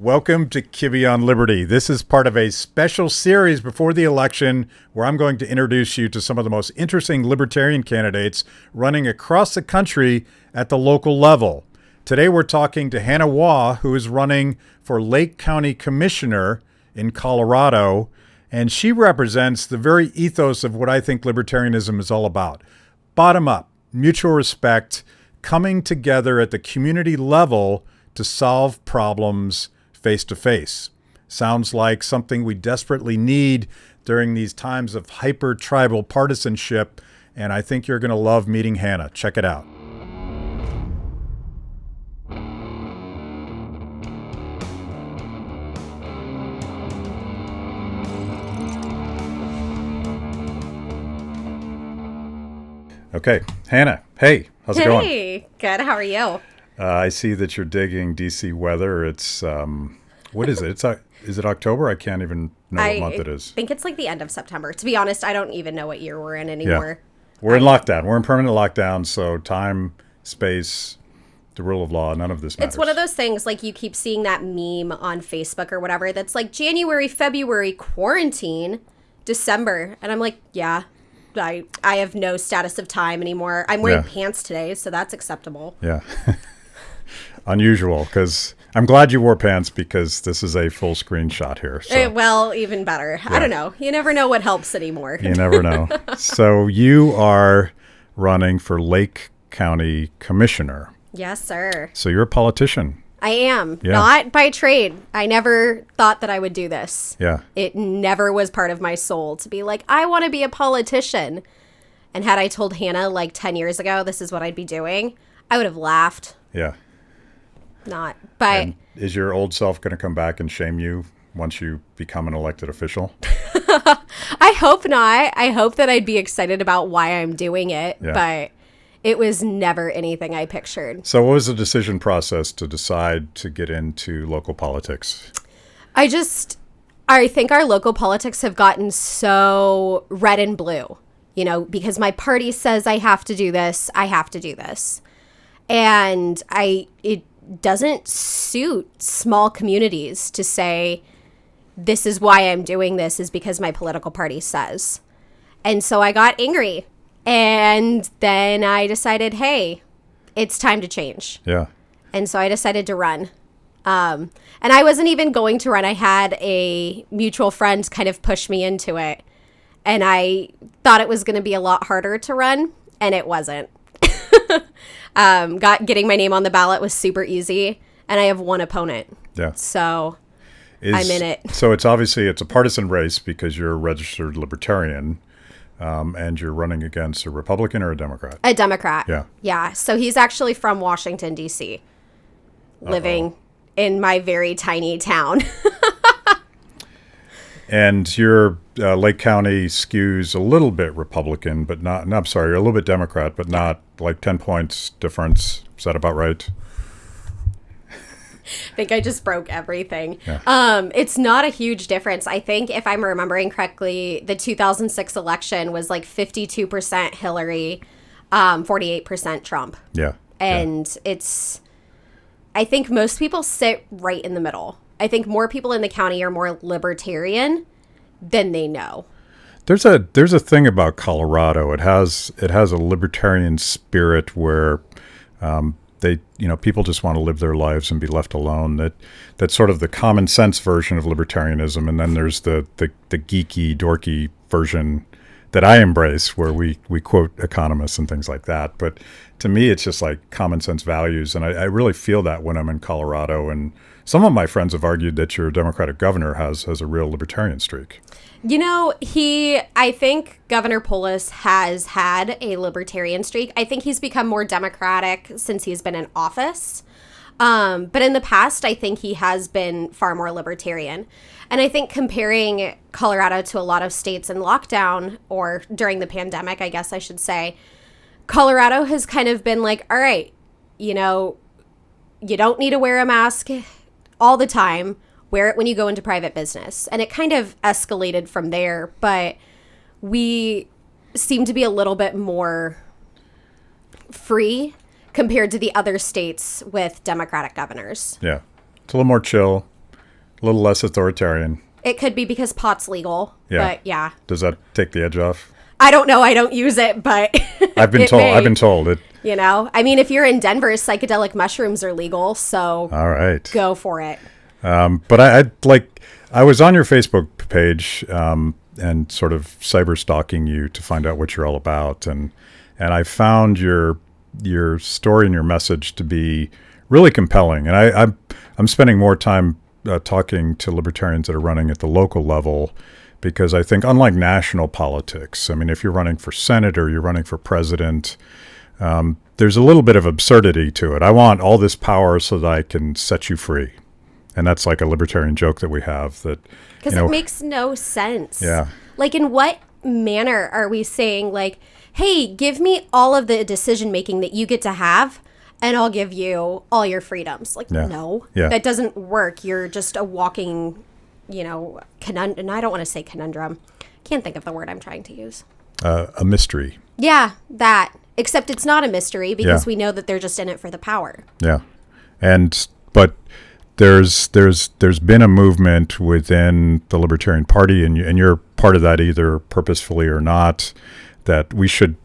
Welcome to Kibbe on Liberty. This is part of a special series before the election where I'm going to introduce you to some of the most interesting libertarian candidates running across the country at the local level. Today we're talking to Hanna Waugh, who is running for Lake County Commissioner in Colorado, and she represents the very ethos of what I think libertarianism is all about. Bottom up, mutual respect, coming together at the community level to solve problems face to face. Sounds like something we desperately need during these times of hyper-tribal partisanship, and I think you're going to love meeting Hanna. Check it out. Okay, Hanna, hey, how's it going? Hey, good. How are you? I see that you're digging DC weather. It's, what is it? Is it October? I can't even know what month it is. I think it's like the end of September. To be honest, I don't even know what year we're in anymore. Yeah. We're in lockdown. We're in permanent lockdown. So time, space, the rule of law, none of this matters. It's one of those things, like you keep seeing that meme on Facebook or whatever that's like January, February, quarantine, December. And I'm like, yeah, I have no status of time anymore. I'm wearing pants today, so that's acceptable. Yeah. Unusual, because I'm glad you wore pants because this is a full screen shot here. So. Well, even better. Yeah. I don't know. You never know what helps anymore. You never know. So you are running for Lake County Commissioner. Yes, sir. So you're a politician. I am. Yeah. Not by trade. I never thought that I would do this. Yeah. It never was part of my soul to be like, I want to be a politician. And had I told Hanna like 10 years ago, this is what I'd be doing, I would have laughed. Yeah. Not. But and is your old self going to come back and shame you once you become an elected official? I hope not. I hope that I'd be excited about why I'm doing it. Yeah. But it was never anything I pictured. So what was the decision process to decide to get into local politics? I think our local politics have gotten so red and blue, you know, because my party says I have to do this, I have to do this. And it doesn't suit small communities to say, this is why I'm doing this is because my political party says. And so I got angry. And then I decided, hey, it's time to change. Yeah. And so I decided to run. And I wasn't even going to run. I had a mutual friend kind of push me into it. And I thought it was going to be a lot harder to run. And it wasn't. Getting my name on the ballot was super easy. And I have one opponent. Yeah. So I'm in it. So it's a partisan race because you're a registered libertarian. And you're running against a Republican or a Democrat? A Democrat. Yeah. Yeah. So he's actually from Washington, D.C., living in my very tiny town. And your Lake County skews a little bit Republican, but not, no, I'm sorry, a little bit Democrat, but not like 10 points difference. Is that about right? I think I just broke everything. Yeah. It's not a huge difference. I think if I'm remembering correctly, the 2006 election was like 52% Hillary, 48% Trump. Yeah. And I think most people sit right in the middle. I think more people in the county are more libertarian than they know. There's a thing about Colorado. It has a libertarian spirit where people just want to live their lives and be left alone. That's sort of the common sense version of libertarianism. And then there's the geeky, dorky version that I embrace where we quote economists and things like that. But to me, it's just like common sense values. And I really feel that when I'm in Colorado. And some of my friends have argued that your Democratic governor has a real libertarian streak. You know, I think Governor Polis has had a libertarian streak. I think he's become more Democratic since he's been in office. But in the past, I think he has been far more libertarian. And I think comparing Colorado to a lot of states in lockdown or during the pandemic, I guess I should say, Colorado has kind of been like, all right, you know, you don't need to wear a mask all the time. Wear it when you go into private business. And it kind of escalated from there, but we seem to be a little bit more free compared to the other states with Democratic governors. Yeah. It's a little more chill. A little less authoritarian. It could be because pot's legal. Yeah. But yeah. Does that take the edge off? I don't know. I don't use it, but I've been told. I've been told it. You know, I mean, if you're in Denver, psychedelic mushrooms are legal, so All right. go for it. But I was on your Facebook page and sort of cyber stalking you to find out what you're all about, and I found your story and your message to be really compelling. And I'm spending more time talking to libertarians that are running at the local level, because I think, unlike national politics, I mean, if you're running for Senate or you're running for president, there's a little bit of absurdity to it. I want all this power so that I can set you free. And that's like a libertarian joke that we have. That because it makes no sense. Yeah. Like, in what manner are we saying, like, hey, give me all of the decision making that you get to have, and I'll give you all your freedoms? Like, no, that doesn't work. You're just a walking, conundrum. And I don't want to say conundrum. Can't think of the word I'm trying to use. A mystery. Yeah, that. Except it's not a mystery, because we know that they're just in it for the power. Yeah. But there's been a movement within the Libertarian Party, and you're part of that either purposefully or not, that we should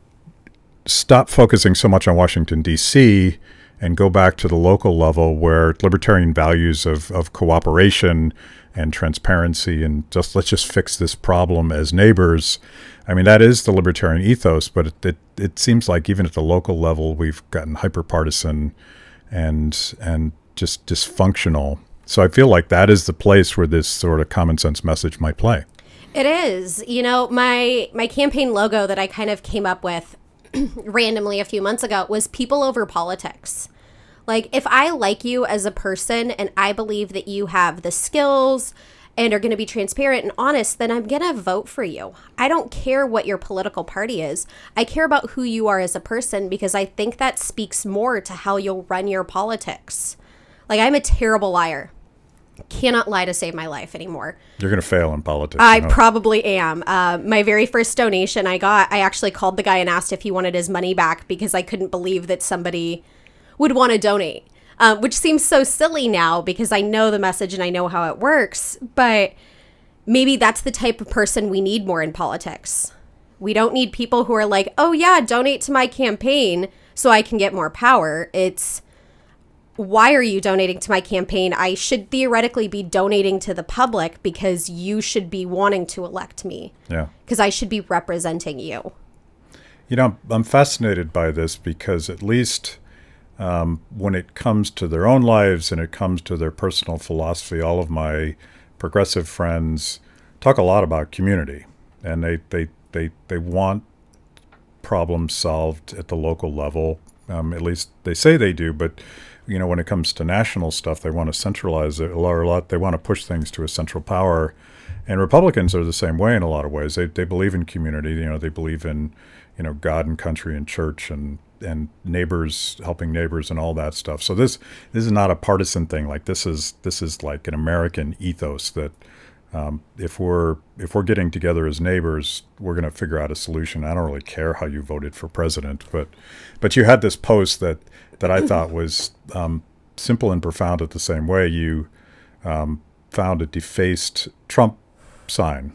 stop focusing so much on Washington, D.C., and go back to the local level, where libertarian values of cooperation and transparency and let's just fix this problem as neighbors. I mean, that is the libertarian ethos, but it seems like even at the local level, we've gotten hyper-partisan and just dysfunctional. So I feel like that is the place where this sort of common sense message might play. It is. My campaign logo that I kind of came up with randomly a few months ago was people over politics. Like, if I like you as a person and I believe that you have the skills and are going to be transparent and honest, then I'm going to vote for you. I don't care what your political party is. I care about who you are as a person, because I think that speaks more to how you'll run your politics. Like, I'm a terrible liar. Cannot lie to save my life anymore. You're going to fail in politics. I probably am. My very first donation I actually called the guy and asked if he wanted his money back, because I couldn't believe that somebody would want to donate, which seems so silly now because I know the message and I know how it works. But maybe that's the type of person we need more in politics. We don't need people who are like, oh yeah, donate to my campaign so I can get more power. It's, why are you donating to my campaign? I should theoretically be donating to the public, because you should be wanting to elect me. Yeah. Because I should be representing you. I'm fascinated by this, because at least when it comes to their own lives and it comes to their personal philosophy, all of my progressive friends talk a lot about community, and they want problems solved at the local level. At least they say they do, but when it comes to national stuff, they want to centralize it a lot. They want to push things to a central power, and Republicans are the same way in a lot of ways. They believe in community. They believe in God and country and church and neighbors, helping neighbors and all that stuff. So this is not a partisan thing. Like, this is like an American ethos that if we're getting together as neighbors, we're going to figure out a solution. I don't really care how you voted for president, but you had this post that I thought was simple and profound at the same way. You found a defaced Trump sign,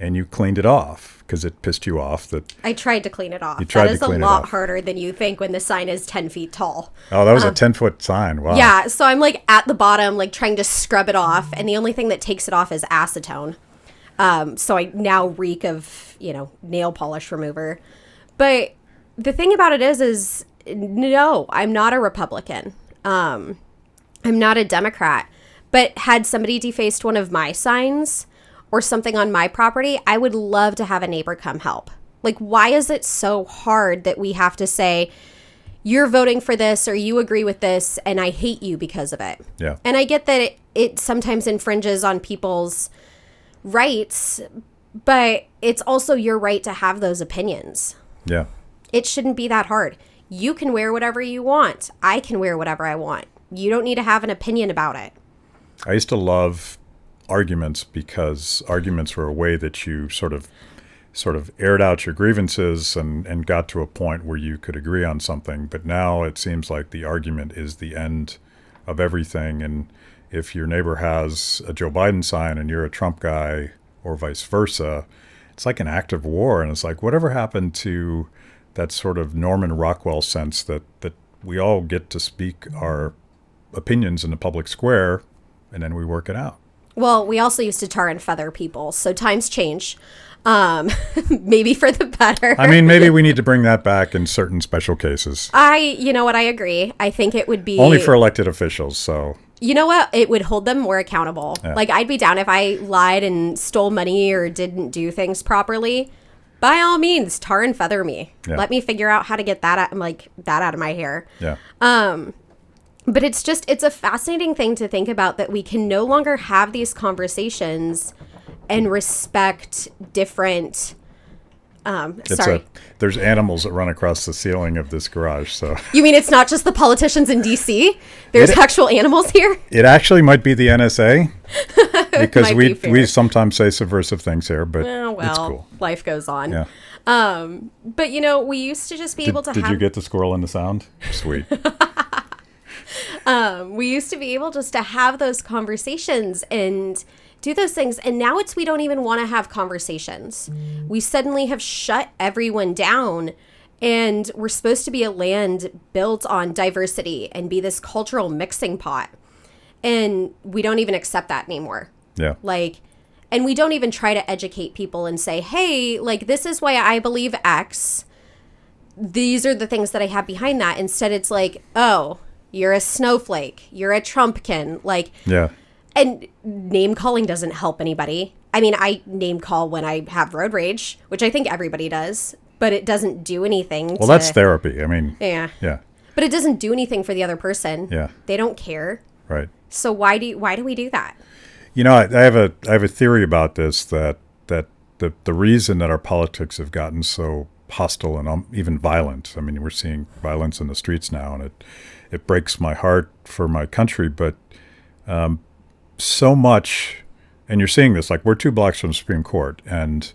and you cleaned it off because it pissed you off. That I tried to clean it off. You tried that is to clean a lot it off. harder than you think when the sign is 10 feet tall. Oh, that was a 10-foot sign. Wow. Yeah, so I'm like at the bottom, like trying to scrub it off, and the only thing that takes it off is acetone. So I now reek of, nail polish remover. But the thing about it is no, I'm not a Republican. I'm not a Democrat. But had somebody defaced one of my signs or something on my property, I would love to have a neighbor come help. Like, why is it so hard that we have to say, you're voting for this or you agree with this and I hate you because of it? Yeah. And I get that it sometimes infringes on people's rights, but it's also your right to have those opinions. Yeah. It shouldn't be that hard. You can wear whatever you want. I can wear whatever I want. You don't need to have an opinion about it. I used to love arguments, because arguments were a way that you sort of aired out your grievances and got to a point where you could agree on something. But now it seems like the argument is the end of everything, and if your neighbor has a Joe Biden sign and you're a Trump guy or vice versa, it's like an act of war. And it's like, whatever happened to that sort of Norman Rockwell sense that we all get to speak our opinions in the public square and then we work it out? Well, we also used to tar and feather people, so times change. Maybe for the better. I mean, maybe we need to bring that back in certain special cases. You know what, I agree. I think it would be... Only for elected officials, so... You know what? It would hold them more accountable. Yeah. Like, I'd be down if I lied and stole money or didn't do things properly. By all means, tar and feather me. Yeah. Let me figure out how to get that out of my hair. Yeah. But it's a fascinating thing to think about, that we can no longer have these conversations and respect different... There's animals that run across the ceiling of this garage, so... You mean it's not just the politicians in D.C.? There's actual animals here? It actually might be the NSA, because Might be we sometimes say subversive things here, but it's cool. Life goes on. Yeah. But, we used to just be able to Did you get the squirrel in the sound? Sweet. We used to be able just to have those conversations and do those things. And now we don't even want to have conversations. We suddenly have shut everyone down, and we're supposed to be a land built on diversity and be this cultural mixing pot. And we don't even accept that anymore. Yeah. And we don't even try to educate people and say, hey, this is why I believe X. These are the things that I have behind that. Instead, it's like, oh, you're a snowflake. You're a Trumpkin. Yeah. And name calling doesn't help anybody. I mean, I name call when I have road rage, which I think everybody does, but it doesn't do anything. Well, that's therapy. I mean, yeah. Yeah. But it doesn't do anything for the other person. Yeah. They don't care. Right. So why do we do that? I have a theory about this, that the reason that our politics have gotten so hostile and even violent. I mean, we're seeing violence in the streets now, and it breaks my heart for my country, but so much, and you're seeing this, we're 2 blocks from the Supreme Court, and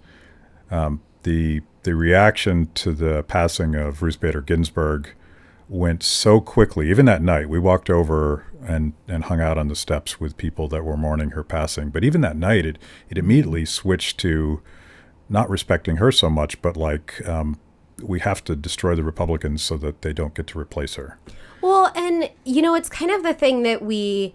the reaction to the passing of Ruth Bader Ginsburg went so quickly. Even that night, we walked over and hung out on the steps with people that were mourning her passing. But even that night, it immediately switched to not respecting her so much, but we have to destroy the Republicans so that they don't get to replace her. Well, and it's kind of the thing that we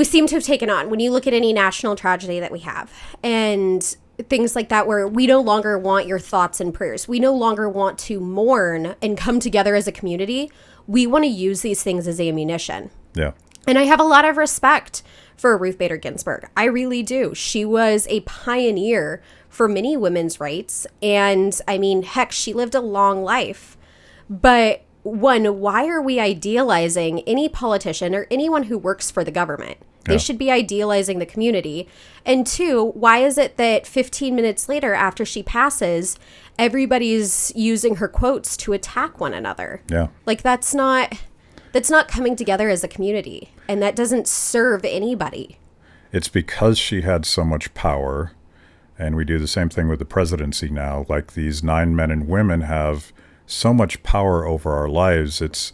seem to have taken on when you look at any national tragedy that we have, and things like that, where we no longer want your thoughts and prayers. We no longer want to mourn and come together as a community. We want to use these things as ammunition. Yeah. And I have a lot of respect for Ruth Bader Ginsburg. I really do. She was a pioneer for many women's rights. And I mean, heck, she lived a long life. But one, why are we idealizing any politician or anyone who works for the government? They should be idealizing the community. And 2, why is it that 15 minutes later, after she passes, everybody's using her quotes to attack one another? Yeah. That's not coming together as a community. And that doesn't serve anybody. It's because she had so much power, and we do the same thing with the presidency now. These 9 men and women have so much power over our lives. It's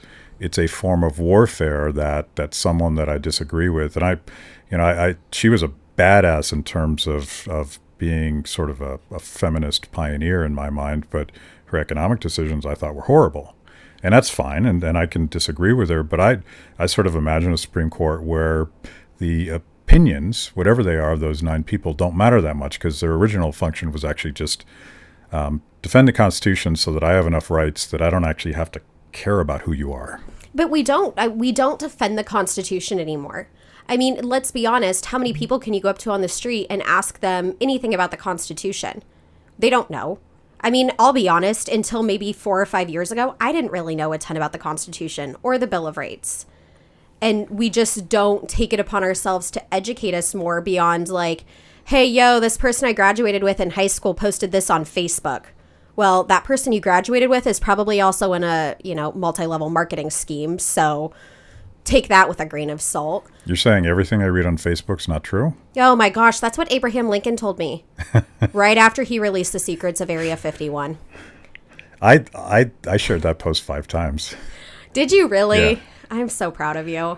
a form of warfare that someone that I disagree with, and she was a badass in terms of being sort of a feminist pioneer in my mind, but her economic decisions I thought were horrible. And that's fine, and I can disagree with her, but I sort of imagine a Supreme Court where the opinions, whatever they are, of those 9 people don't matter that much, because their original function was actually just defend the Constitution so that I have enough rights that I don't actually have to care about who you are. But we don't defend the Constitution anymore. I mean, let's be honest. How many people can you go up to on the street and ask them anything about the Constitution? They don't know. I mean, I'll be honest, until maybe 4 or 5 years ago, I didn't really know a ton about the Constitution or the Bill of Rights. And we just don't take it upon ourselves to educate us more beyond hey, yo, this person I graduated with in high school posted this on Facebook. Well, that person you graduated with is probably also in a, multi-level marketing scheme. So take that with a grain of salt. You're saying everything I read on Facebook's not true? Oh my gosh, that's what Abraham Lincoln told me right after he released the secrets of Area 51. I shared that post 5 times. Did you really? Yeah. I'm so proud of you.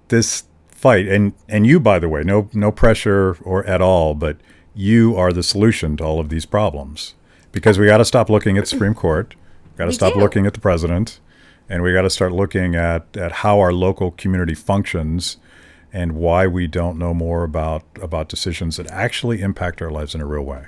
this fight, and you, by the way, no pressure or at all, but you are the solution to all of these problems, because we got to stop looking at the Supreme Court, got to stop looking at the president, and we got to start looking at how our local community functions and why we don't know more about decisions that actually impact our lives in a real way.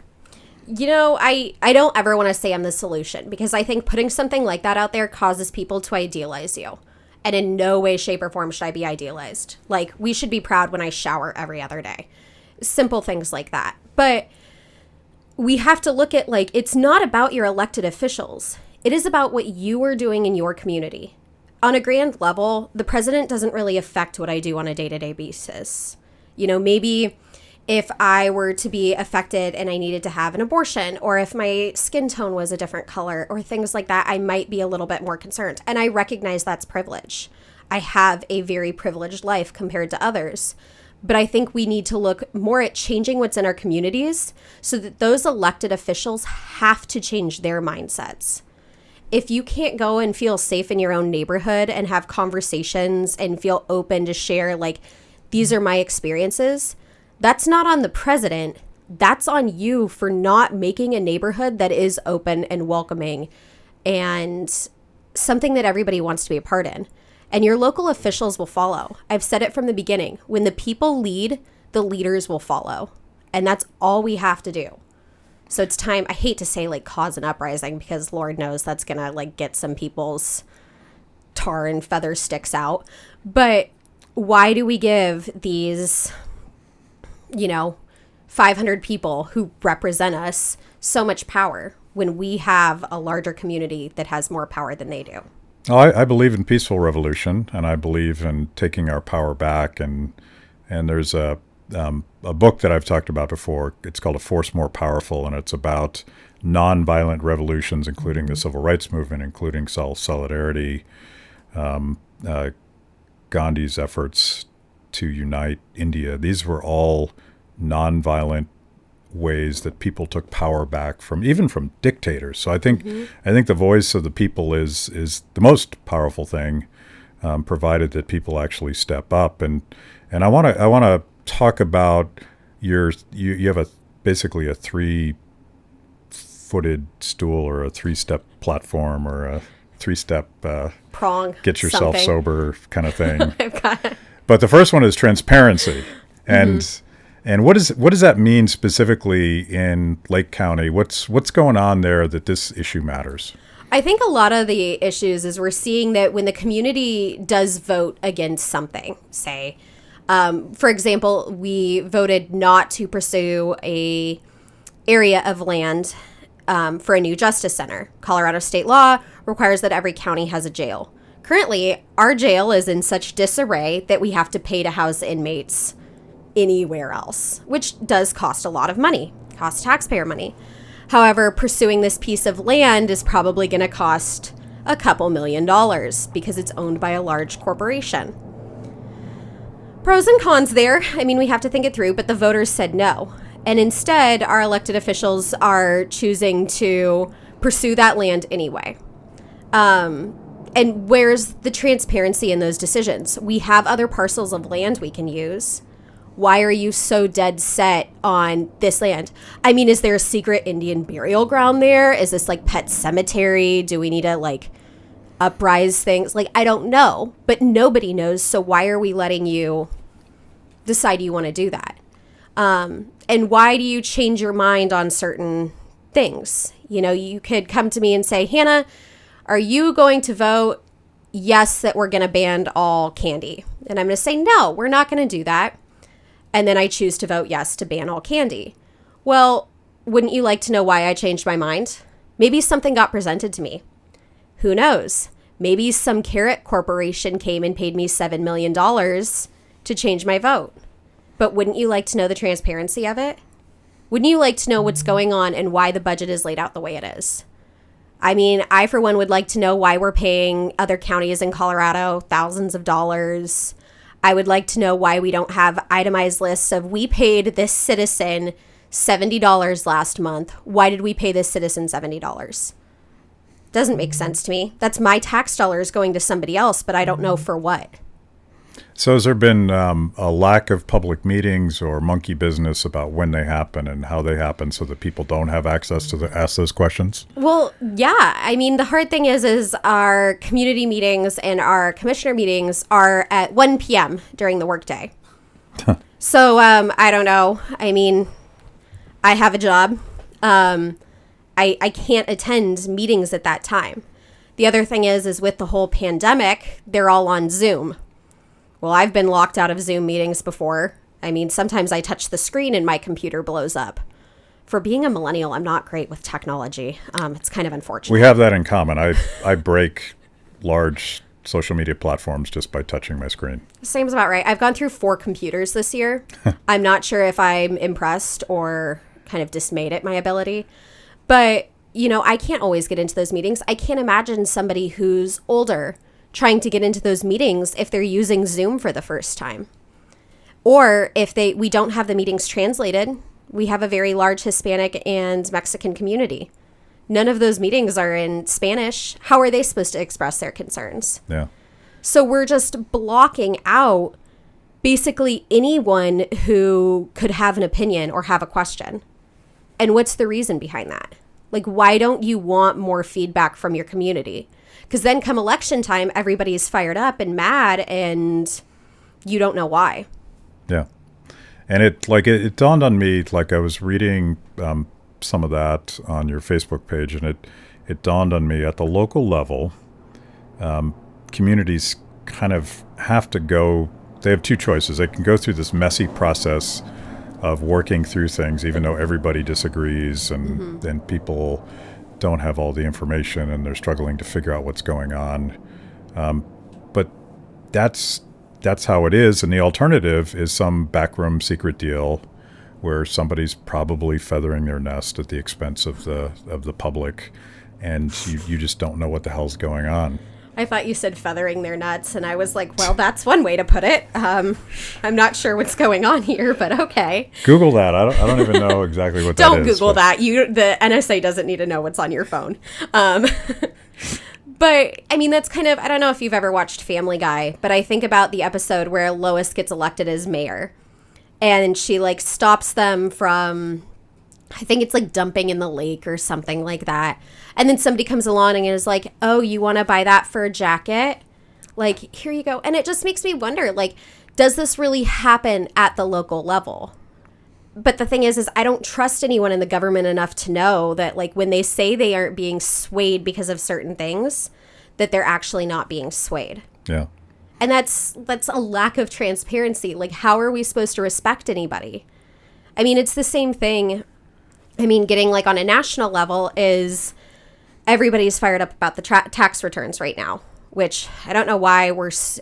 You know, I don't ever want to say I'm the solution, because I think putting something like that out there causes people to idealize you. And in no way, shape, or form should I be idealized. Like, we should be proud when I shower every other day. Simple things like that. But we have to look at, like, it's not about your elected officials. It is about what you are doing in your community. On a grand level, the president doesn't really affect what I do on a day-to-day basis. You know, maybe if I were to be affected and I needed to have an abortion, or if my skin tone was a different color, or things like that, I might be a little bit more concerned. And I recognize that's privilege. I have a very privileged life compared to others. But I think we need to look more at changing what's in our communities so that those elected officials have to change their mindsets. If you can't go and feel safe in your own neighborhood and have conversations and feel open to share, like, these are my experiences, that's not on the president. That's on you for not making a neighborhood that is open and welcoming and something that everybody wants to be a part in. And your local officials will follow. I've said it from the beginning. When the people lead, the leaders will follow. And that's all we have to do. So it's time, I hate to say, like, cause an uprising, because Lord knows that's going to, like, get some people's tar and feather sticks out. But why do we give these, 500 people who represent us so much power when we have a larger community that has more power than they do? I believe in peaceful revolution, and I believe in taking our power back. And there's a book that I've talked about before. It's called A Force More Powerful, and it's about nonviolent revolutions, including the civil rights movement, including solidarity, Gandhi's efforts to unite India. These were all nonviolent ways that people took power back even from dictators. So I think the voice of the people is the most powerful thing, provided that people actually step up. And I want to talk about you have basically a 3-footed stool, or a 3-step platform, or a 3-step prong, get yourself something. sober kind of thing. I've got it. But the first one is transparency. And what does that mean specifically in Lake County? What's going on there that this issue matters? I think a lot of the issues is we're seeing that when the community does vote against something, say, for example, we voted not to pursue a area of land for a new justice center. Colorado state law requires that every county has a jail. Currently, our jail is in such disarray that we have to pay to house inmates anywhere else, which does cost a lot of money, costs taxpayer money. However, pursuing this piece of land is probably going to cost a couple $1 million because it's owned by a large corporation. Pros and cons there. I mean, we have to think it through, but the voters said no. And instead, our elected officials are choosing to pursue that land anyway. And where's the transparency in those decisions? We have other parcels of land we can use. Why are you so dead set on this land? I mean, is there a secret Indian burial ground there? Is this like pet cemetery? Do we need to like uprise things? Like, I don't know, but nobody knows. So why are we letting you decide you want to do that? And why do you change your mind on certain things? You could come to me and say, Hannah, are you going to vote yes that we're going to ban all candy? And I'm going to say, no, we're not going to do that. And then I choose to vote yes to ban all candy. Well, wouldn't you like to know why I changed my mind? Maybe something got presented to me. Who knows? Maybe some carrot corporation came and paid me $7 million to change my vote. But wouldn't you like to know the transparency of it? Wouldn't you like to know what's going on and why the budget is laid out the way it is? I mean, I, for one, would like to know why we're paying other counties in Colorado thousands of dollars. I would like to know why we don't have itemized lists of we paid this citizen $70 last month. Why did we pay this citizen $70? Doesn't make sense to me. That's my tax dollars going to somebody else, but I don't know for what. So has there been a lack of public meetings or monkey business about when they happen and how they happen so that people don't have access to ask those questions? Well, yeah. I mean, the hard thing is our community meetings and our commissioner meetings are at 1 p.m. during the workday. So I don't know. I mean, I have a job. I can't attend meetings at that time. The other thing is with the whole pandemic, they're all on Zoom. Well, I've been locked out of Zoom meetings before. I mean, sometimes I touch the screen and my computer blows up. For being a millennial, I'm not great with technology. It's kind of unfortunate. We have that in common. I break large social media platforms just by touching my screen. Seems about right. I've gone through 4 computers this year. I'm not sure if I'm impressed or kind of dismayed at my ability. But, you know, I can't always get into those meetings. I can't imagine somebody who's older trying to get into those meetings if they're using Zoom for the first time. Or if we don't have the meetings translated. We have a very large Hispanic and Mexican community. None of those meetings are in Spanish. How are they supposed to express their concerns? Yeah. So we're just blocking out basically anyone who could have an opinion or have a question. And what's the reason behind that? Like, why don't you want more feedback from your community? Because then come election time, everybody's fired up and mad, and you don't know why. Yeah. And it dawned on me, like I was reading some of that on your Facebook page, and it dawned on me at the local level, communities kind of have to go, they have 2 choices. They can go through this messy process of working through things, even though everybody disagrees and people don't have all the information and they're struggling to figure out what's going on. But that's how it is. And the alternative is some backroom secret deal where somebody's probably feathering their nest at the expense of the public, and you just don't know what the hell's going on. I thought you said feathering their nuts, and I was like, well, that's one way to put it. I'm not sure what's going on here, but okay. Google that. I don't even know exactly what that is. Don't Google that. The NSA doesn't need to know what's on your phone. But, I mean, that's kind of, I don't know if you've ever watched Family Guy, but I think about the episode where Lois gets elected as mayor, and she, like, stops them from, I think it's like dumping in the lake or something like that. And then somebody comes along and is like, oh, you want to buy that for a jacket? Like, here you go. And it just makes me wonder, like, does this really happen at the local level? But the thing is I don't trust anyone in the government enough to know that, like, when they say they aren't being swayed because of certain things, that they're actually not being swayed. Yeah. And that's a lack of transparency. Like, how are we supposed to respect anybody? I mean, it's the same thing. I mean, getting, like, on a national level is everybody's fired up about the tax returns right now, which I don't know why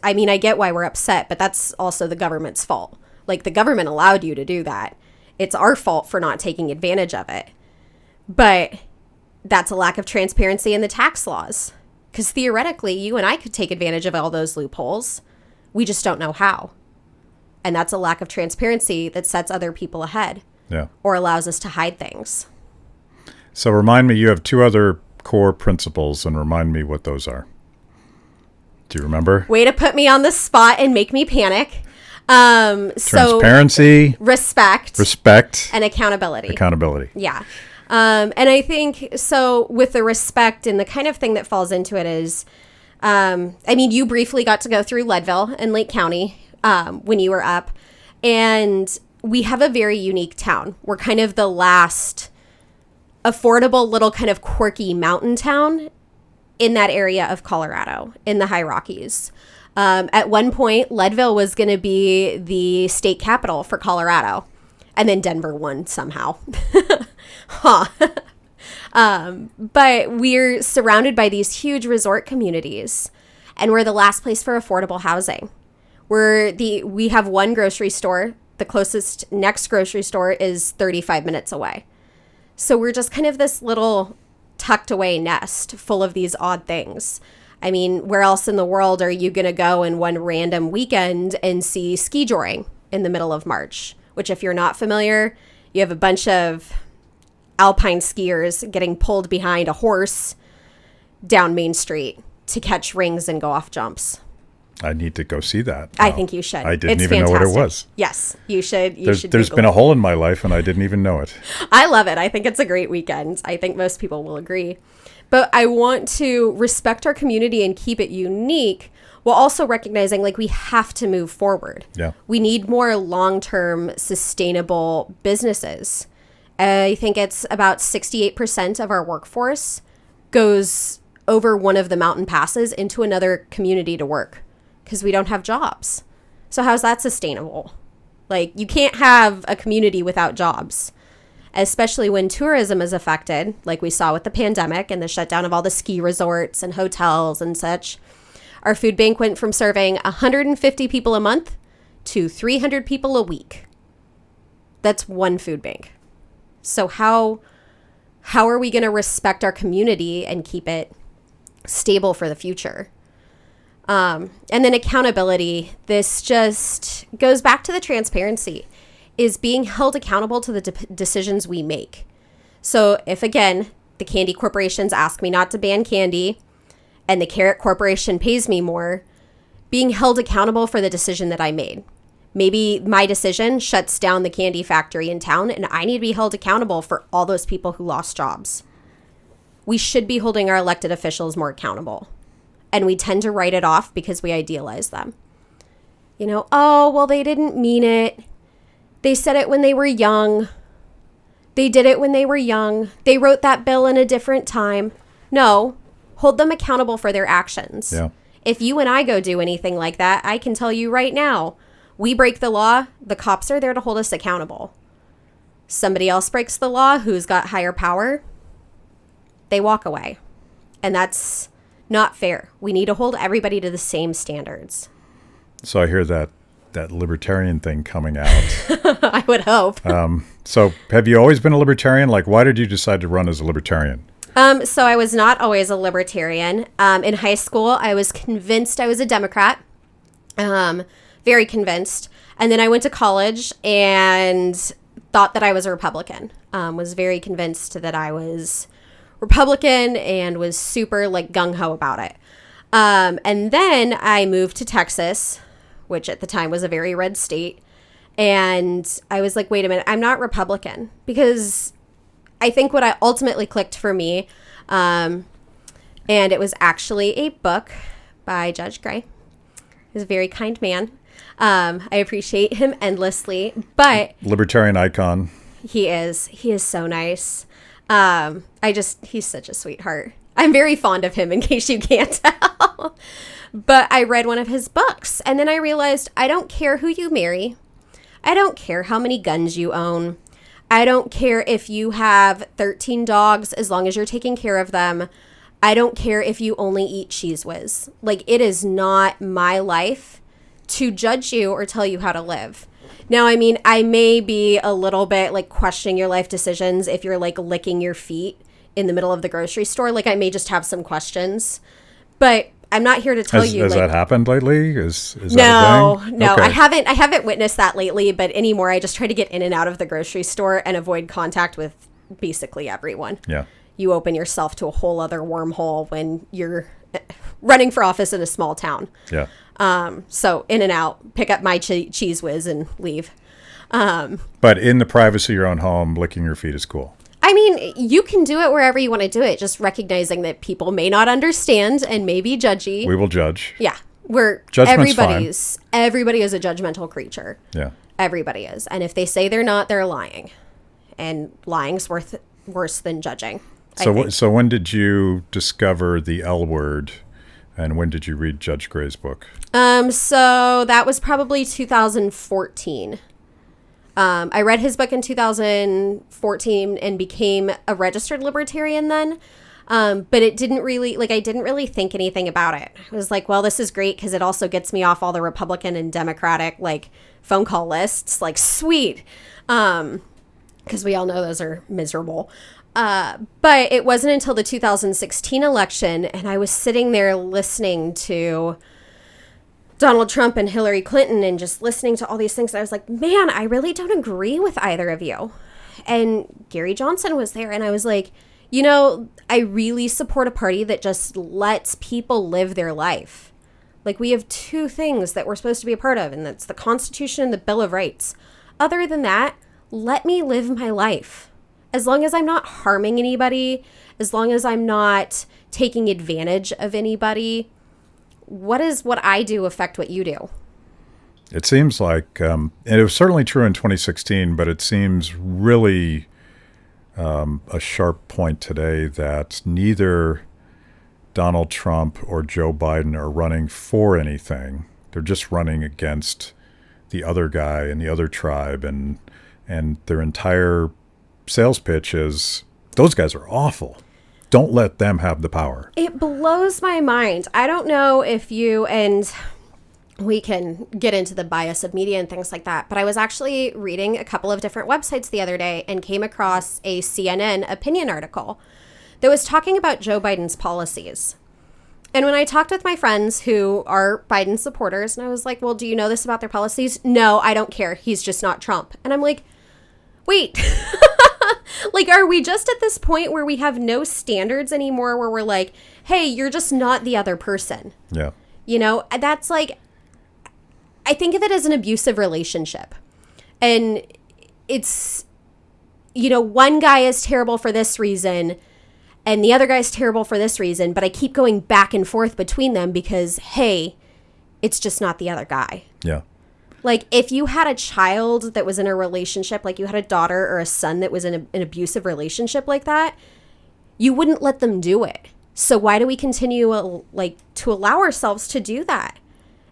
I get why we're upset, but that's also the government's fault. Like, the government allowed you to do that. It's our fault for not taking advantage of it. But that's a lack of transparency in the tax laws. Because theoretically, you and I could take advantage of all those loopholes. We just don't know how. And that's a lack of transparency that sets other people ahead. Yeah. Or allows us to hide things. So remind me, you have 2 other core principles, and remind me what those are. Do you remember? Way to put me on the spot and make me panic. Transparency, respect, and accountability. Yeah. And I think so with the respect, and the kind of thing that falls into it is, I mean, you briefly got to go through Leadville and Lake County when you were up, and we have a very unique town. We're kind of the last affordable little kind of quirky mountain town in that area of Colorado, in the High Rockies. At one point, Leadville was going to be the state capital for Colorado, and then Denver won somehow. But we're surrounded by these huge resort communities, and we're the last place for affordable housing. We have one grocery store. The closest next grocery store is 35 minutes away. So we're just kind of this little tucked away nest full of these odd things. I mean, where else in the world are you going to go in one random weekend and see ski joring in the middle of March? Which, if you're not familiar, you have a bunch of alpine skiers getting pulled behind a horse down Main Street to catch rings and go off jumps. I need to go see that. I think you should. I didn't It's even know what it fantastic. was. Yes, you should. There's been a hole in my life, and I didn't even know it. I love it. I think it's a great weekend. I think most people will agree. But I want to respect our community and keep it unique while also recognizing like we have to move forward. Yeah. We need more long-term sustainable businesses. I think it's about 68% of our workforce goes over one of the mountain passes into another community to work because we don't have jobs. So how's that sustainable? Like, you can't have a community without jobs, especially when tourism is affected, like we saw with the pandemic and the shutdown of all the ski resorts and hotels and such. Our food bank went from serving 150 people a month to 300 people a week. That's one food bank. So how are we going to respect our community and keep it stable for the future? And then accountability. This just goes back to the transparency, is being held accountable to the decisions we make. So if, again, the candy corporations ask me not to ban candy and the carrot corporation pays me more, being held accountable for the decision that I made. Maybe my decision shuts down the candy factory in town and I need to be held accountable for all those people who lost jobs. We should be holding our elected officials more accountable. And we tend to write it off because we idealize them. You know, oh, well, they didn't mean it. They said it when they were young. They did it when they were young. They wrote that bill in a different time. No, hold them accountable for their actions. Yeah. If you and I go do anything like that, I can tell you right now, we break the law, the cops are there to hold us accountable. Somebody else breaks the law who's got higher power, they walk away. And that's not fair. We need to hold everybody to the same standards. So I hear that libertarian thing coming out. I would hope. So have you always been a libertarian? Like, why did you decide to run as a libertarian? So I was not always a libertarian. In high school, I was convinced I was a Democrat. Very convinced. And then I went to college and thought that I was a Republican. Was very convinced that I was Republican and was super like gung-ho about it. And then I moved to Texas, which at the time was a very red state. And I was like, wait a minute, I'm not Republican. Because I think what I ultimately clicked for me, and it was actually a book by Judge Gray. He's a very kind man. I appreciate him endlessly, but Libertarian icon. He is so nice. He's such a sweetheart. I'm very fond of him, in case you can't tell. But I read one of his books, and then I realized I don't care who you marry. I don't care how many guns you own. I don't care if you have 13 dogs, as long as you're taking care of them. I don't care if you only eat Cheese Whiz. Like, it is not my life to judge you or tell you how to live. Now, I mean, I may be a little bit like questioning your life decisions if you're like licking your feet in the middle of the grocery store. Like, I may just have some questions, but I'm not here to tell you. Has like, that happened lately? Is that no, a thing? No, Okay. I haven't witnessed that lately, but anymore, I just try to get in and out of the grocery store and avoid contact with basically everyone. Yeah. You open yourself to a whole other wormhole when you're running for office in a small town. Yeah. So in and out, pick up my Cheese Whiz and leave. But in the privacy of your own home, licking your feet is cool. I mean, you can do it wherever you want to do it, just recognizing that people may not understand and may be judgy. We will judge. Yeah. Everybody is a judgmental creature. Yeah. Everybody is. And if they say they're not, they're lying. And lying's worse than judging. So when did you discover the L word, and when did you read Judge Gray's book? So that was probably 2014. I read his book in 2014 and became a registered libertarian then. But it didn't really, I didn't really think anything about it. I was like, well, this is great because it also gets me off all the Republican and Democratic, phone call lists. Sweet. Because we all know those are miserable. But it wasn't until the 2016 election, and I was sitting there listening to Donald Trump and Hillary Clinton and just listening to all these things. And I was like, man, I really don't agree with either of you. And Gary Johnson was there, and I was like, I really support a party that just lets people live their life. Like, we have two things that we're supposed to be a part of, and that's the Constitution and the Bill of Rights. Other than that, let me live my life. As long as I'm not harming anybody, as long as I'm not taking advantage of anybody, what does what I do affect what you do? It seems like, and it was certainly true in 2016, but it seems really a sharp point today that neither Donald Trump or Joe Biden are running for anything. They're just running against the other guy and the other tribe, and their entire sales pitch is, those guys are awful. Don't let them have the power. It blows my mind. I don't know if you, and we can get into the bias of media and things like that, but I was actually reading a couple of different websites the other day and came across a CNN opinion article that was talking about Joe Biden's policies. And when I talked with my friends who are Biden supporters, and I was like, well, do you know this about their policies? No, I don't care. He's just not Trump. And I'm like, wait, like, are we just at this point where we have no standards anymore, where we're like, hey, you're just not the other person? Yeah. You know, that's like, I think of it as an abusive relationship. And it's, you know, one guy is terrible for this reason and the other guy's terrible for this reason, but I keep going back and forth between them because, hey, it's just not the other guy. Yeah. Like, if you had a child that was in a relationship, like you had a daughter or a son that was in an abusive relationship like that, you wouldn't let them do it. So why do we continue, to allow ourselves to do that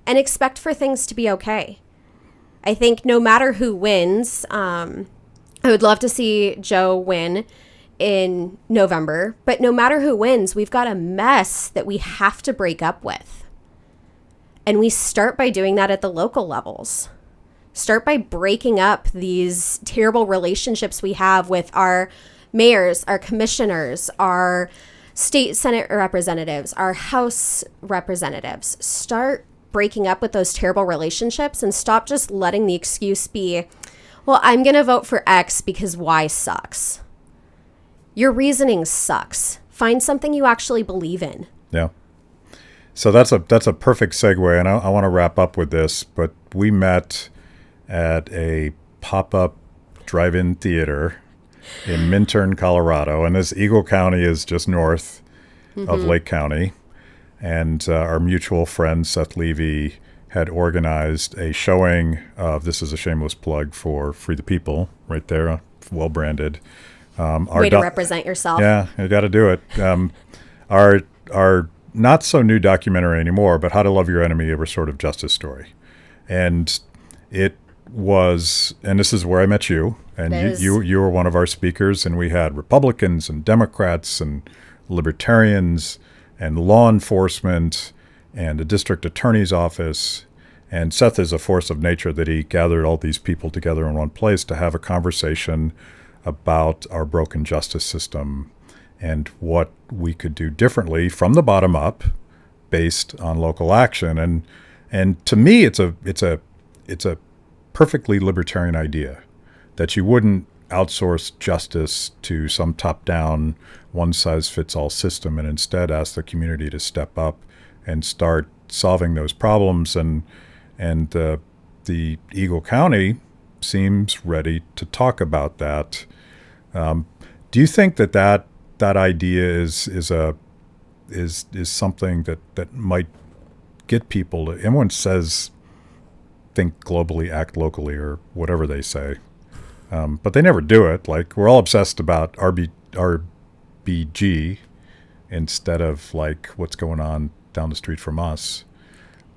and expect for things to be okay? I think no matter who wins, I would love to see Joe win in November, but no matter who wins, we've got a mess that we have to break up with. And we start by doing that at the local levels. Start by breaking up these terrible relationships we have with our mayors, our commissioners, our state Senate representatives, our House representatives. Start breaking up with those terrible relationships and stop just letting the excuse be, well, I'm going to vote for X because Y sucks. Your reasoning sucks. Find something you actually believe in. Yeah. So that's a perfect segue, and I want to wrap up with this, but we met at a pop-up drive-in theater in Minturn, Colorado, and this Eagle County is just north of Lake County, and our mutual friend Seth Levy had organized a showing of, this is a shameless plug for Free the People, right there, well-branded. Way to represent yourself. Yeah, you got to do it. Our not so new documentary anymore, but How to Love Your Enemy, a Restorative Justice Story. And it was, and this is where I met you, and you were one of our speakers, and we had Republicans and Democrats and Libertarians and law enforcement and the district attorney's office. And Seth is a force of nature that he gathered all these people together in one place to have a conversation about our broken justice system and what we could do differently from the bottom up based on local action. And to me, it's a perfectly libertarian idea that you wouldn't outsource justice to some top-down, one-size-fits-all system, and instead ask the community to step up and start solving those problems. And the Eagle County seems ready to talk about that. Do you think that idea is something that might get people to, everyone says think globally, act locally, or whatever they say, but they never do it. Like, we're all obsessed about RBG instead of like what's going on down the street from us.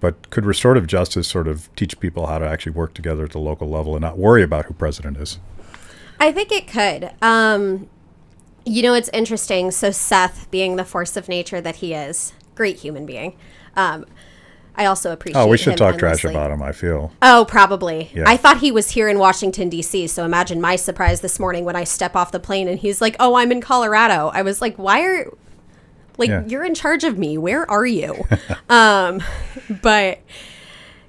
But could restorative justice sort of teach people how to actually work together at the local level and not worry about who president is? I think it could. You know, it's interesting. So Seth, being the force of nature that he is, great human being. I also appreciate him. Oh, we should talk endlessly. trash about him, I feel. Oh, probably. Yeah. I thought he was here in Washington, D.C., so imagine my surprise this morning when I step off the plane and he's like, oh, I'm in Colorado. I was like, why are... Like, Yeah. You're in charge of me. Where are you? But,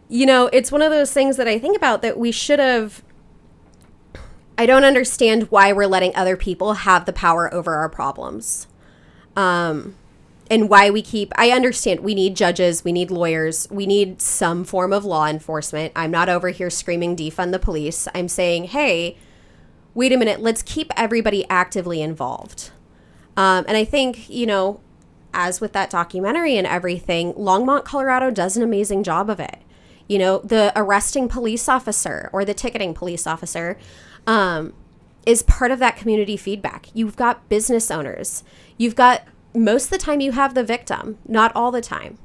you know, it's one of those things that I think about that we should have... I don't understand why we're letting other people have the power over our problems. and why I understand we need judges, we need lawyers, we need some form of law enforcement. I'm not over here screaming defund the police. I'm saying, hey, wait a minute, let's keep everybody actively involved. And I think, as with that documentary and everything, Longmont, Colorado does an amazing job of it. The arresting police officer or the ticketing police officer is part of that community feedback. You've got business owners. You've got, most of the time you have the victim, not all the time.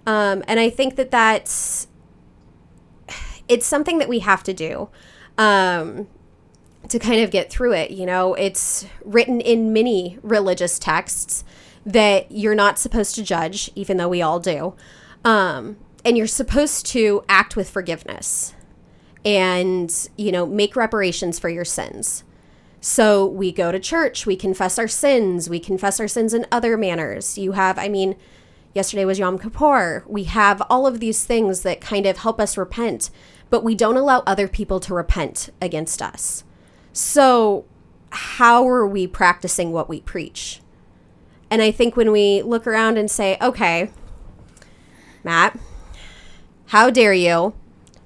And I think it's something that we have to do to kind of get through it. It's written in many religious texts that you're not supposed to judge, even though we all do. And you're supposed to act with forgiveness and, make reparations for your sins. So we go to church, we confess our sins in other manners. Yesterday was Yom Kippur. We have all of these things that kind of help us repent, but we don't allow other people to repent against us. So how are we practicing what we preach? And I think when we look around and say, okay, Matt, how dare you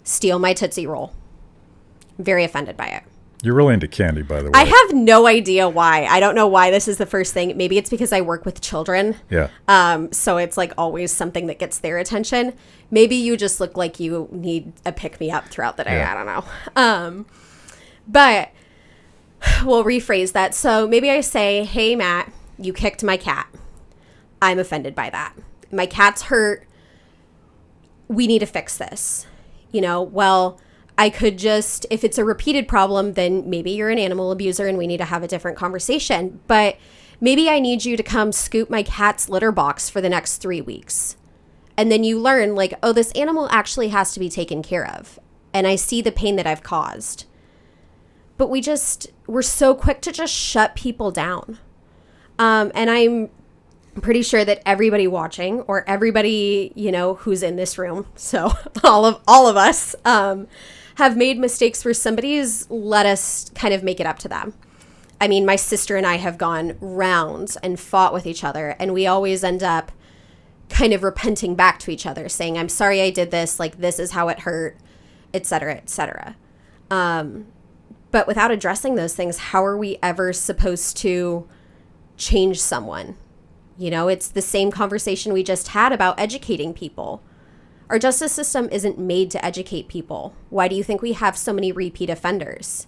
steal my Tootsie Roll? I'm very offended by it. You're really into candy, by the way. I have no idea why. I don't know why this is the first thing. Maybe it's because I work with children. Yeah. So it's like always something that gets their attention. Maybe you just look like you need a pick-me-up throughout the day. Yeah. I don't know. But we'll rephrase that. So maybe I say, hey, Matt, you kicked my cat. I'm offended by that. My cat's hurt. We need to fix this. I could just, if it's a repeated problem, then maybe you're an animal abuser and we need to have a different conversation. But maybe I need you to come scoop my cat's litter box for the next 3 weeks. And then you learn this animal actually has to be taken care of. And I see the pain that I've caused. But we're so quick to just shut people down. And I'm pretty sure that everybody watching or everybody, who's in this room, so all of us, have made mistakes where somebody's let us kind of make it up to them. My sister and I have gone rounds and fought with each other, and we always end up kind of repenting back to each other, saying, I'm sorry I did this, this is how it hurt, et cetera, et cetera. But without addressing those things, how are we ever supposed to change someone? It's the same conversation we just had about educating people. Our justice system isn't made to educate people. Why do you think we have so many repeat offenders?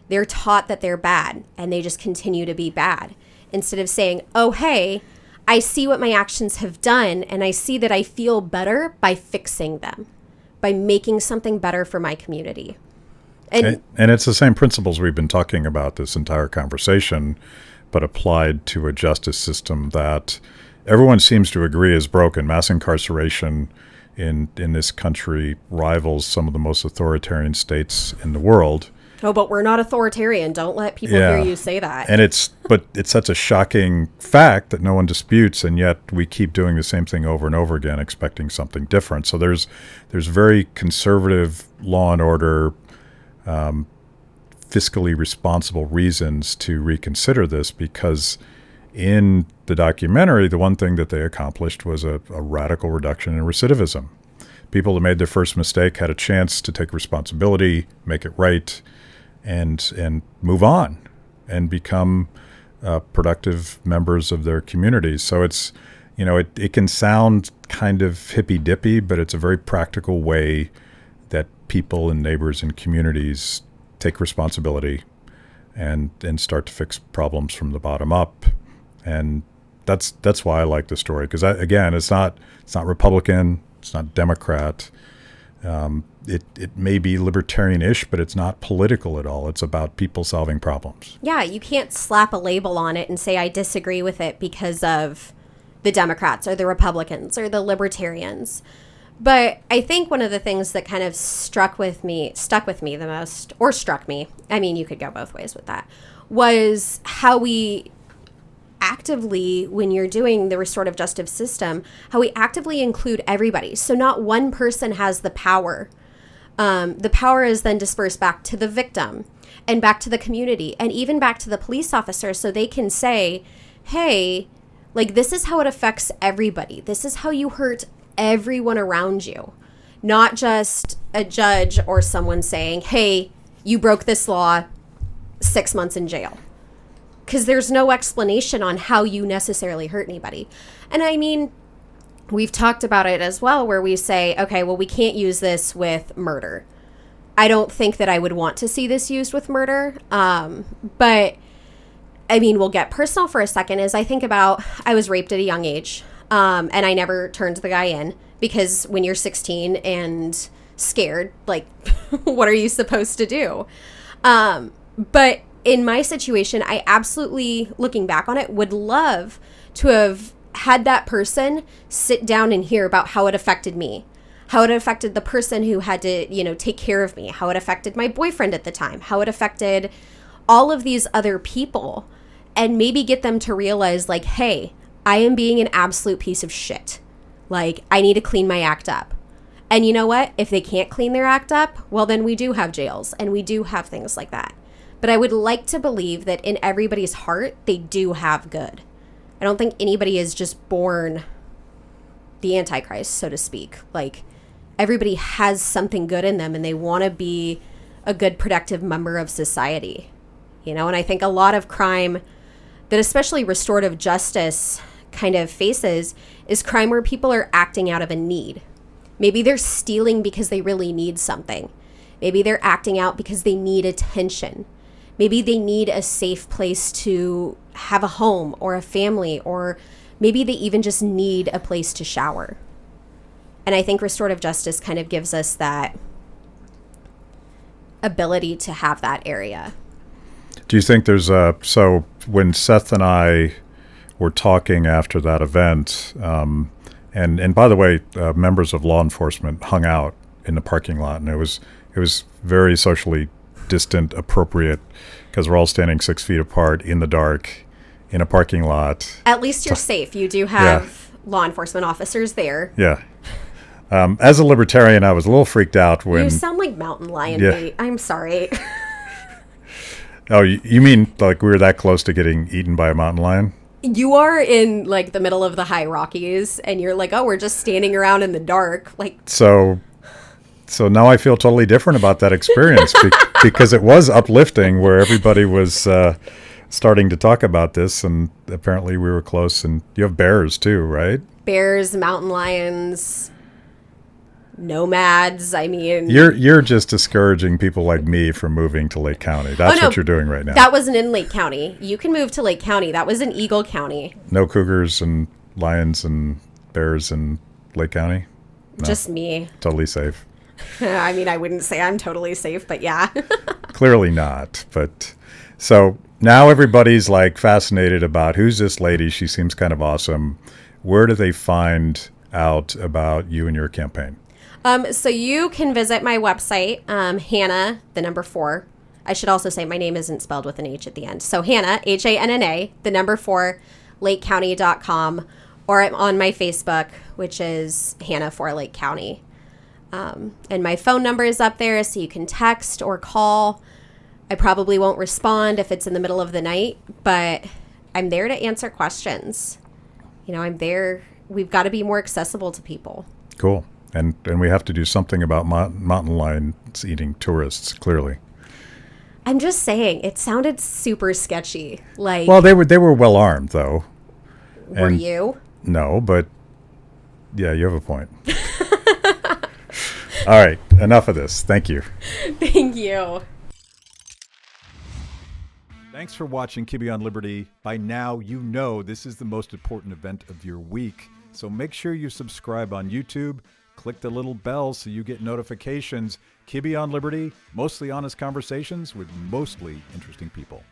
They're taught that they're bad, and they just continue to be bad. Instead of saying, oh, hey, I see what my actions have done, and I see that I feel better by fixing them, by making something better for my community. And it's the same principles we've been talking about this entire conversation, but applied to a justice system that everyone seems to agree is broken. Mass incarceration in this country rivals some of the most authoritarian states in the world. Oh, but we're not authoritarian. Don't let people hear you say that. And it's such a shocking fact that no one disputes, and yet we keep doing the same thing over and over again, expecting something different. So there's very conservative law and order, fiscally responsible reasons to reconsider this, because in the documentary, the one thing that they accomplished was a radical reduction in recidivism. People that made their first mistake had a chance to take responsibility, make it right, and move on and become productive members of their communities. So it's, it can sound kind of hippy-dippy, but it's a very practical way that people and neighbors and communities take responsibility and start to fix problems from the bottom up. And that's why I like the story, because again, it's not Republican, it's not Democrat. It may be libertarian-ish, but it's not political at all. It's about people solving problems. Yeah, you can't slap a label on it and say I disagree with it because of the Democrats or the Republicans or the Libertarians. But I think one of the things that kind of stuck with me the most, or struck me, you could go both ways with that, was how we actively, when you're doing the restorative justice system, how we actively include everybody. So not one person has the power. The power is then dispersed back to the victim and back to the community and even back to the police officer, so they can say, hey, Like, this is how it affects everybody. This is how you hurt everyone around you. Not just a judge or someone saying, hey, you broke this law, 6 months in jail. Because there's no explanation on how you necessarily hurt anybody. And I mean, we've talked about it as well, where we say, okay, well, we can't use this with murder. I don't think that I would want to see this used with murder. But I mean, we'll get personal for a second. As I think about, I was raped at a young age, and I never turned the guy in, because when you're 16 and scared, like, what are you supposed to do? But in my situation, I absolutely, looking back on it, would love to have had that person sit down and hear about how it affected me, how it affected the person who had to, you know, take care of me, how it affected my boyfriend at the time, how it affected all of these other people, and maybe get them to realize, like, hey, I am being an absolute piece of shit. Like, I need to clean my act up. And you know what? If they can't clean their act up, well, then we do have jails and we do have things like that. But I would like to believe that in everybody's heart, they do have good. I don't think anybody is just born the Antichrist, so to speak. Like, everybody has something good in them and they want to be a good, productive member of society. You know, and I think a lot of crime that especially restorative justice kind of faces is crime where people are acting out of a need. Maybe they're stealing because they really need something. Maybe they're acting out because they need attention. Maybe they need a safe place to have a home or a family, or maybe they even just need a place to shower. And I think restorative justice kind of gives us that ability to have that area. Do you think there's so when Seth and I were talking after that event, and by the way, members of law enforcement hung out in the parking lot, and it was very socially distant, appropriate, because we're all standing 6 feet apart in the dark in a parking lot. At least you're safe. You do have law enforcement officers there. Yeah. As a libertarian, I was a little freaked out when... You sound like mountain lion bait. I'm sorry. Oh, you mean like we were that close to getting eaten by a mountain lion? You are in like the middle of the high Rockies, and you're like, oh, we're just standing around in the dark. Like, So now I feel totally different about that experience because it was uplifting, where everybody was starting to talk about this, and apparently we were close. And you have bears too, right? Bears, mountain lions, nomads. I mean, you're just discouraging people like me from moving to Lake County. That's what you're doing right now. That wasn't in Lake County. You can move to Lake County. That was in Eagle County. No cougars and lions and bears in Lake County? No. Just me. Totally safe. I mean, I wouldn't say I'm totally safe, but yeah. Clearly not. But so now everybody's like fascinated about who's this lady. She seems kind of awesome. Where do they find out about you and your campaign? So you can visit my website, Hanna, the number 4. I should also say my name isn't spelled with an H at the end. So Hanna, Hanna, the number 4, lakecounty.com, or I'm on my Facebook, which is Hanna for Lake County. And my phone number is up there, so you can text or call. I probably won't respond if it's in the middle of the night, but I'm there to answer questions. You know, I'm there. We've got to be more accessible to people. Cool. And we have to do something about mountain lions eating tourists, clearly. I'm just saying, it sounded super sketchy. Like, well, they were well armed, though. Were you? No, but yeah, you have a point. All right, enough of this. Thank you. Thank you. Thanks for watching Kibbe on Liberty. By now, you know this is the most important event of your week. So make sure you subscribe on YouTube. Click the little bell so you get notifications. Kibbe on Liberty, mostly honest conversations with mostly interesting people.